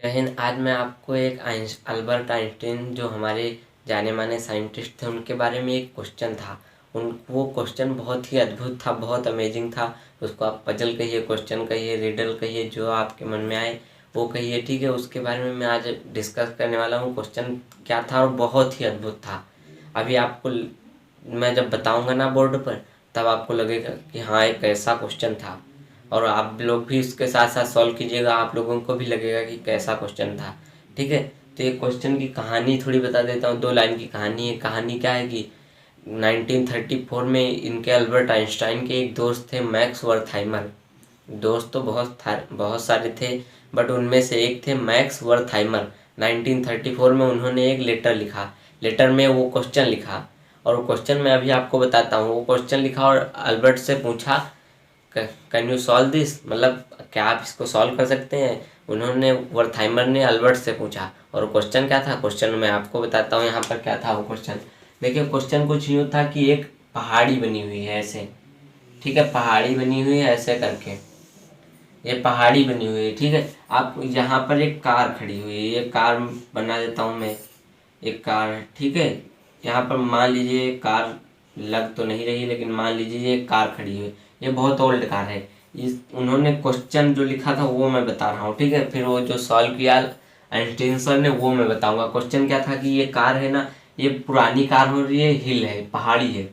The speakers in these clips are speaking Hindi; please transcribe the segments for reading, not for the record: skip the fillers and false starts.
जय हिंद। आज मैं आपको एक अल्बर्ट आइंस्टीन जो हमारे जाने माने साइंटिस्ट थे उनके बारे में एक क्वेश्चन था। उन वो क्वेश्चन बहुत ही अद्भुत था, बहुत अमेजिंग था। उसको आप पजल कहिए, क्वेश्चन कहिए, रिडल कहिए, जो आपके मन में आए वो कहिए, ठीक है। उसके बारे में मैं आज डिस्कस करने वाला हूँ। क्वेश्चन क्या था और बहुत ही अद्भुत था। अभी आपको मैं जब बताऊंगा ना बोर्ड पर, तब आपको लगेगा कि हाँ एक ऐसा क्वेश्चन था। और आप लोग भी इसके साथ साथ सॉल्व कीजिएगा, आप लोगों को भी लगेगा कि कैसा क्वेश्चन था, ठीक है। तो ये क्वेश्चन की कहानी थोड़ी बता देता हूँ। 2 लाइन की कहानी है। कहानी क्या है कि 1934 में इनके अल्बर्ट आइंस्टाइन के एक दोस्त थे, मैक्स वर्थहाइमर। दोस्त तो बहुत सारे थे, बट उनमें से एक थे मैक्स वर्थहाइमर। 1934 में उन्होंने एक लेटर लिखा। लेटर में वो क्वेश्चन लिखा, और वो क्वेश्चन मैं अभी आपको बताता हूँ। वो क्वेश्चन लिखा और अल्बर्ट से पूछा, कैन यू सॉल्व दिस, मतलब क्या आप इसको सॉल्व कर सकते हैं। उन्होंने वर्थहाइमर ने अल्बर्ट से पूछा। और क्वेश्चन क्या था, क्वेश्चन मैं आपको बताता हूँ यहाँ पर क्या था वो क्वेश्चन। देखिए क्वेश्चन कुछ यूँ था कि एक पहाड़ी बनी हुई है ऐसे, ठीक है। पहाड़ी बनी हुई है ऐसे करके, ये पहाड़ी बनी हुई है, ठीक है। आप यहाँ पर एक कार खड़ी हुई है, ये कार बना देता हूँ मैं। एक कार है, ठीक है। यहाँ पर मान लीजिए कार लग तो नहीं रही, लेकिन मान लीजिए ये कार खड़ी है। ये बहुत ओल्ड कार है। इस उन्होंने क्वेश्चन जो लिखा था वो मैं बता रहा हूँ, ठीक है। फिर वो जो सॉल्व किया आइंस्टीन सर ने वो मैं बताऊंगा। क्वेश्चन क्या था कि ये कार है ना, ये पुरानी कार हो रही है, हिल है, पहाड़ी है।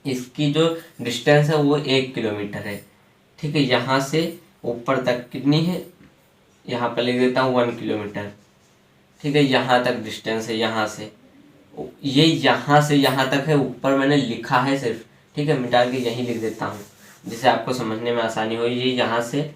इसकी जो डिस्टेंस है वो 1 किलोमीटर है, ठीक है। यहाँ से ऊपर तक कितनी है, यहाँ पर लिख देता हूँ 1 किलोमीटर, ठीक है। यहाँ तक डिस्टेंस है, यहाँ से ये यहाँ से यहाँ तक है। ऊपर मैंने लिखा है सिर्फ, ठीक है। मिटा के यहीं लिख देता हूँ जिससे आपको समझने में आसानी हो। ये यहाँ से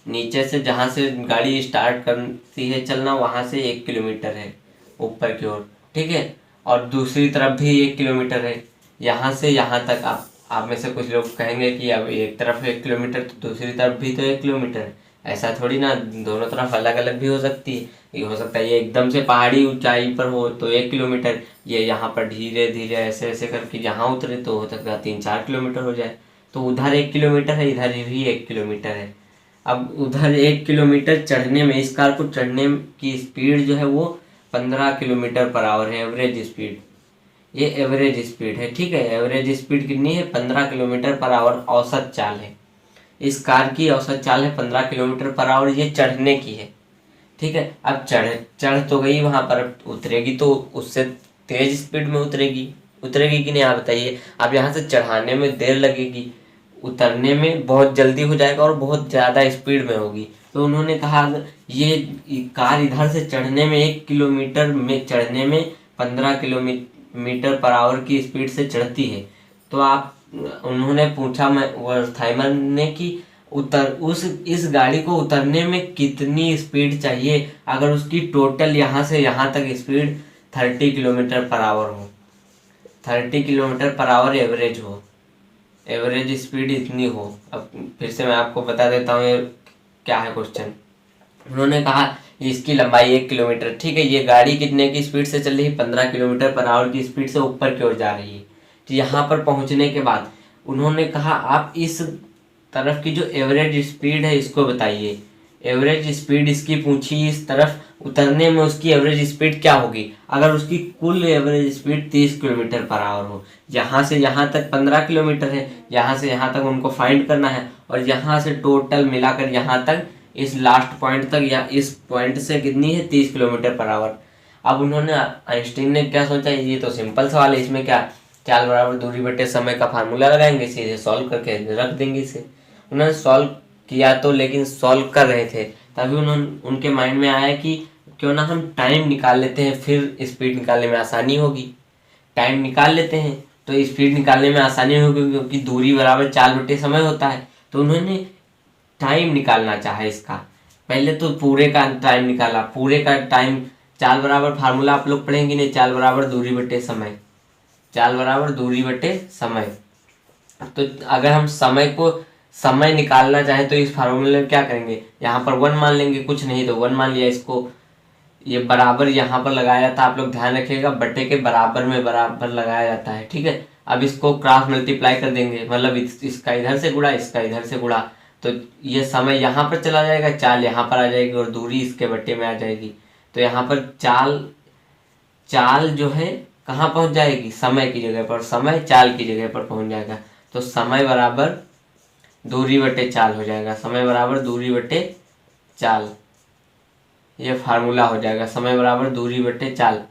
नीचे से जहाँ से गाड़ी स्टार्ट करती है चलना, वहाँ से 1 किलोमीटर है ऊपर की ओर, ठीक है। और दूसरी तरफ भी 1 किलोमीटर है। यहाँ से यहाँ तक आप में से कुछ लोग कहेंगे कि अब एक तरफ 1 किलोमीटर तो दूसरी तरफ भी तो 1 किलोमीटर है। ऐसा थोड़ी ना, दोनों तरफ अलग अलग भी हो सकती है। ये हो सकता है ये एकदम से पहाड़ी ऊंचाई पर हो तो 1 किलोमीटर, ये यहाँ पर धीरे धीरे ऐसे ऐसे करके यहाँ उतरे तो हो सकता है 3-4 किलोमीटर हो जाए। तो उधर 1 किलोमीटर है, इधर भी 1 किलोमीटर है। अब उधर 1 किलोमीटर चढ़ने में, इस कार को चढ़ने की स्पीड जो है वो 15 किलोमीटर पर आवर है, एवरेज स्पीड। ये एवरेज स्पीड है, ठीक है। एवरेज स्पीड कितनी है, 15 किलोमीटर पर आवर औसत चाल है। इस कार की औसत चाल है 15 किलोमीटर पर आवर, ये चढ़ने की है, ठीक है। अब चढ़ चढ़ तो गई, वहां पर उतरेगी तो उससे तेज स्पीड में उतरेगी। उतरेगी कि नहीं आप बताइए। अब यहाँ से चढ़ाने में देर लगेगी, उतरने में बहुत जल्दी हो जाएगा और बहुत ज़्यादा स्पीड में होगी। तो उन्होंने कहा अगर ये कार इधर से चढ़ने में 1 किलोमीटर में चढ़ने में 15 किलोमीटर पर आवर की स्पीड से चढ़ती है, तो आप उन्होंने पूछा मैं वर्थहाइमर ने कि उतर उस इस गाड़ी को उतरने में कितनी स्पीड चाहिए अगर उसकी टोटल यहाँ से यहाँ तक स्पीड 30 किलोमीटर पर आवर हो। 30 किलोमीटर पर आवर एवरेज हो, एवरेज स्पीड इतनी हो। अब फिर से मैं आपको बता देता हूँ ये क्या है क्वेश्चन। उन्होंने कहा इसकी लंबाई 1 किलोमीटर, ठीक है। ये गाड़ी कितने की स्पीड से चल रही है, 15 किलोमीटर पर आवर की स्पीड से ऊपर की ओर जा रही है। तो यहाँ पर पहुँचने के बाद उन्होंने कहा आप इस तरफ की जो एवरेज स्पीड है इसको बताइए। एवरेज स्पीड इसकी पूछी, इस तरफ उतरने में उसकी एवरेज स्पीड क्या होगी अगर उसकी कुल average speed 30 kilometre per hour हो। यहाँ से यहाँ तक 15 किलोमीटर है, यहाँ से यहाँ तक उनको फाइंड करना है, और यहाँ से टोटल मिलाकर यहाँ तक, इस लास्ट पॉइंट तक या इस पॉइंट से कितनी है, 30 किलोमीटर पर आवर। अब उन्होंने आइंस्टीन ने क्या सोचा, ये तो सिंपल सवाल है, इसमें क्या, चाल बराबर दूरी बटे समय का फार्मूला लगाएंगे, सीधे सॉल्व करके रख देंगे इसे। उन्होंने सॉल्व किया तो, लेकिन सॉल्व कर रहे थे तभी उनके माइंड में आया कि क्यों ना हम टाइम निकाल लेते हैं, फिर स्पीड निकालने में आसानी होगी। टाइम निकाल लेते हैं तो स्पीड निकालने में आसानी होगी, क्योंकि दूरी बराबर चाल बटे समय होता है। तो उन्होंने टाइम निकालना चाहा इसका। पहले तो पूरे का टाइम निकाला, पूरे का टाइम, चाल बराबर फार्मूला आप लोग पढ़ेंगे नहीं, चाल बराबर दूरी बटे समय, चाल बराबर दूरी बटे समय। तो अगर हम समय निकालना चाहे तो इस फार्मूले में क्या करेंगे, यहाँ पर 1 मान लेंगे, कुछ नहीं तो 1 मान लिया इसको। ये बराबर यहाँ पर लगाया जाता है, आप लोग ध्यान रखिएगा, बटे के बराबर में बराबर लगाया जाता है, ठीक है। अब इसको क्रॉस मल्टीप्लाई कर देंगे, मतलब इसका इधर से गुणा, इसका इधर से गुणा, तो ये समय यहाँ पर चला जाएगा, चाल यहाँ पर आ जाएगी और दूरी इसके बट्टे में आ जाएगी। तो यहाँ पर चाल जो है कहाँ पहुँच जाएगी, समय की जगह पर, समय चाल की जगह पर पहुँच जाएगा। तो समय बराबर दूरी बटे चाल हो जाएगा, समय बराबर दूरी बटे चाल, ये फार्मूला हो जाएगा, समय बराबर दूरी बटे चाल।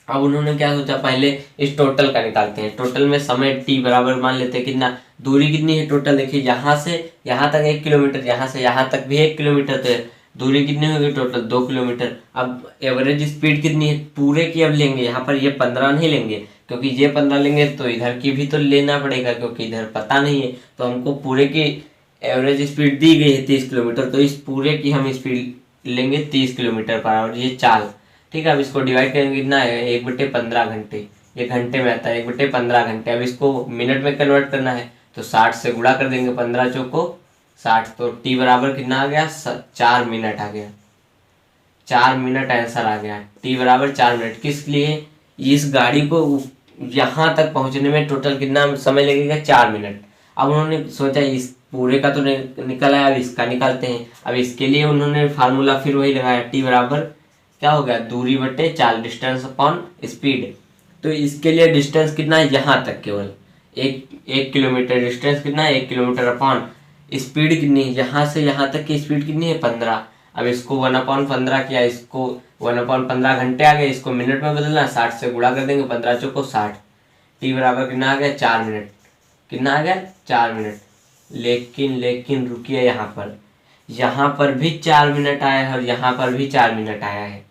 अब उन्होंने क्या सोचा, पहले इस टोटल का निकालते हैं। टोटल में समय t बराबर मान लेते हैं कितना, दूरी कितनी है टोटल, देखिए यहाँ से यहाँ तक 1 किलोमीटर, यहाँ से यहाँ तक भी 1 किलोमीटर, तो दूरी कितनी होगी टोटल 2 किलोमीटर। अब एवरेज स्पीड कितनी है पूरे की, अब लेंगे यहाँ पर ये 15 नहीं लेंगे, क्योंकि ये 15 लेंगे तो इधर की भी तो लेना पड़ेगा, क्योंकि इधर पता नहीं है। तो हमको पूरे की एवरेज स्पीड दी गई है 30 किलोमीटर, तो इस पूरे की हम स्पीड लेंगे 30 किलोमीटर पर आवर, ये चाल। ठीक है, अब इसको डिवाइड करेंगे, कितना है 1/15 घंटे, ये घंटे में आता है 1/15 घंटे। अब इसको मिनट में कन्वर्ट करना है तो 60 से गुणा कर देंगे, 15 चौको 60, तो t बराबर कितना आ गया, 4 मिनट आ गया, 4 मिनट आंसर आ गया। t बराबर 4 मिनट, किस लिए, इस गाड़ी को यहाँ तक पहुँचने में टोटल कितना समय लगेगा, 4 मिनट। अब उन्होंने सोचा इस पूरे का तो निकल आया, अब इसका निकालते हैं। अब इसके लिए उन्होंने फार्मूला फिर वही लगाया, t बराबर क्या हो गया, दूरी बटे चाल, डिस्टेंस अपॉन स्पीड। तो इसके लिए डिस्टेंस कितना है, यहाँ तक केवल एक किलोमीटर, डिस्टेंस कितना है 1 किलोमीटर अपॉन स्पीड कितनी है, यहाँ से यहाँ तक की स्पीड कितनी है 15। अब इसको 1/15 किया, इसको 1/15 घंटे आ गए, इसको मिनट में बदलना, 60 से गुणा कर देंगे, 15 चौको 60, t बराबर कितना आ गया, 4 मिनट, कितना आ गया 4 मिनट। लेकिन रुकिए, यहाँ पर भी 4 मिनट आया है और यहाँ पर भी 4 मिनट आया है।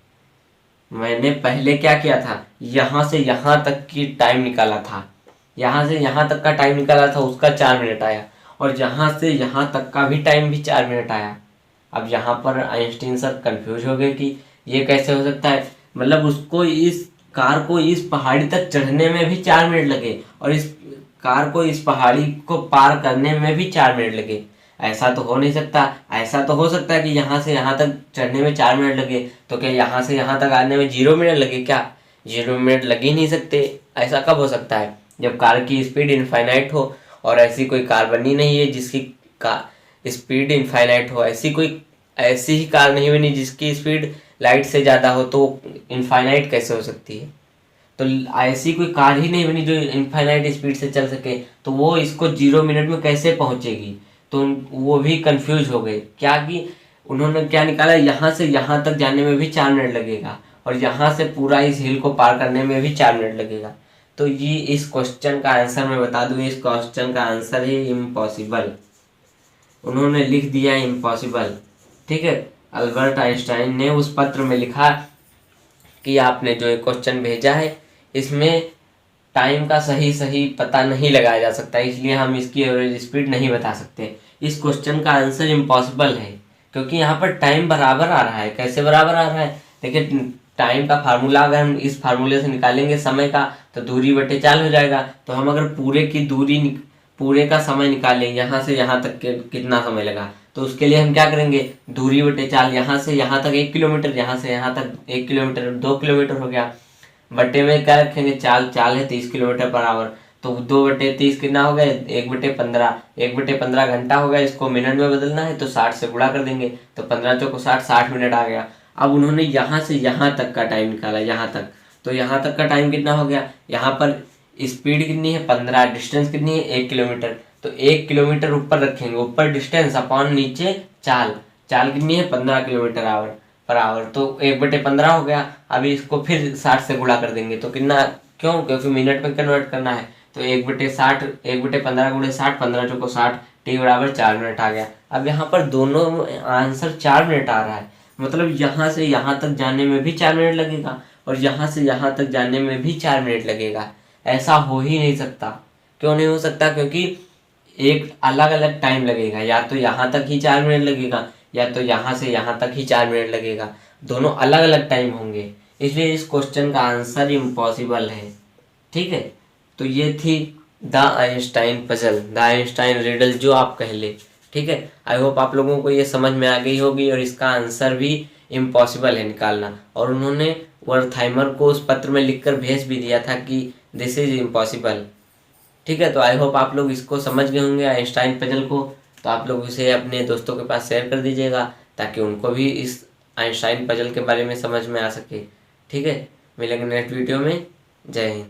मैंने पहले क्या किया था, यहाँ से यहाँ तक की टाइम निकाला था, यहाँ से यहाँ तक का टाइम निकाला था, उसका 4 मिनट आया, और यहाँ से यहाँ तक का भी टाइम भी 4 मिनट आया। अब यहाँ पर आइंस्टीन सर कंफ्यूज हो गए कि ये कैसे हो सकता है, मतलब उसको इस कार को इस पहाड़ी तक चढ़ने में भी 4 मिनट लगे और इस कार को इस पहाड़ी को पार करने में भी 4 मिनट लगे। ऐसा तो हो नहीं सकता। ऐसा तो हो सकता है कि यहाँ से यहाँ तक चढ़ने में 4 मिनट लगे, तो क्या यहाँ से यहाँ तक आने में 0 मिनट लगे, क्या 0 मिनट लग ही नहीं सकते। ऐसा कब हो सकता है, जब कार की स्पीड इनफाइनाइट हो, और ऐसी कोई कार बनी नहीं है जिसकी स्पीड इनफाइनाइट हो, ऐसी ही कार नहीं बनी जिसकी स्पीड लाइट से ज़्यादा हो, तो इनफाइनाइट कैसे हो सकती है। तो ऐसी कोई कार ही नहीं बनी जो इनफाइनाइट स्पीड से चल सके, तो वो इसको 0 मिनट में कैसे पहुंचेगी। तो वो भी कंफ्यूज हो गए, क्या कि उन्होंने क्या निकाला, यहाँ से यहाँ तक जाने में भी 4 मिनट लगेगा और यहाँ से पूरा इस हिल को पार करने में भी 4 मिनट लगेगा। तो ये इस क्वेश्चन का आंसर मैं बता दूं, इस क्वेश्चन का आंसर है इम्पॉसिबल। उन्होंने लिख दिया इम्पॉसिबल। ठीक है, अल्बर्ट आइंस्टाइन ने उस पत्र में लिखा कि आपने जो क्वेश्चन भेजा है इसमें टाइम का सही पता नहीं लगाया जा सकता, इसलिए हम इसकी एवरेज स्पीड नहीं बता सकते। इस क्वेश्चन का आंसर इम्पॉसिबल है, क्योंकि यहाँ पर टाइम बराबर आ रहा है। कैसे बराबर आ रहा है, देखिए टाइम का फार्मूला अगर हम इस फार्मूले से निकालेंगे समय का, तो दूरी बटे चाल हो जाएगा। तो हम अगर पूरे का समय निकालें, यहाँ से यहाँ तक कितना समय लगा, तो उसके लिए हम क्या करेंगे, दूरी बटे चाल, यहाँ से यहाँ तक 1 किलोमीटर, यहाँ से यहाँ तक 1 किलोमीटर, 2 किलोमीटर हो गया। बटे में क्या रखेंगे, चाल है 30 किलोमीटर पर आवर, तो 2/30 कितना हो गया, 1/15, 1/15 घंटा हो गया। इसको मिनट में बदलना है तो 60 से गुणा कर देंगे, तो 15 चौको 60 मिनट आ गया। अब उन्होंने यहाँ से यहाँ तक का टाइम निकाला, यहाँ तक, तो यहाँ तक का टाइम कितना हो गया, यहाँ पर स्पीड कितनी है 15, डिस्टेंस कितनी है 1 किलोमीटर, तो 1 किलोमीटर ऊपर रखेंगे, ऊपर डिस्टेंस अपॉन नीचे चाल कितनी है 15 किलोमीटर पर आवर, तो 1/15 हो गया। अभी इसको फिर 60 से गुणा कर देंगे, तो कितना, क्यों, क्योंकि मिनट में कन्वर्ट करना है, तो 1/60, 1/15 गुणे 60, 15 चौको 60, t बराबर 4 मिनट आ गया। अब यहाँ पर दोनों आंसर 4 मिनट आ रहा है, मतलब यहाँ से यहाँ तक जाने में भी 4 मिनट लगेगा और यहाँ से यहाँ तक जाने में भी 4 मिनट लगेगा। ऐसा हो ही नहीं सकता। क्यों नहीं हो सकता, क्योंकि एक अलग अलग टाइम लगेगा, या तो यहाँ तक ही 4 मिनट लगेगा, या तो यहाँ से यहाँ तक ही 4 मिनट लगेगा, दोनों अलग अलग टाइम होंगे, इसलिए इस क्वेश्चन का आंसर इम्पॉसिबल है। ठीक है, तो ये थी the Einstein puzzle, the Einstein riddle जो आप कह ले। ठीक है, आई होप आप लोगों को ये समझ में आ गई होगी, और इसका आंसर भी इम्पॉसिबल है निकालना। और उन्होंने वर्थहाइमर को उस पत्र में लिखकर भेज भी दिया था कि दिस इज इम्पॉसिबल। ठीक है, तो आई होप आप लोग इसको समझ गए होंगे, आइंस्टाइन पजल को। तो आप लोग इसे अपने दोस्तों के पास शेयर कर दीजिएगा ताकि उनको भी इस आइंस्टाइन पजल के बारे में समझ में आ सके। ठीक है, मिलेंगे नेक्स्ट वीडियो में। जय हिंद।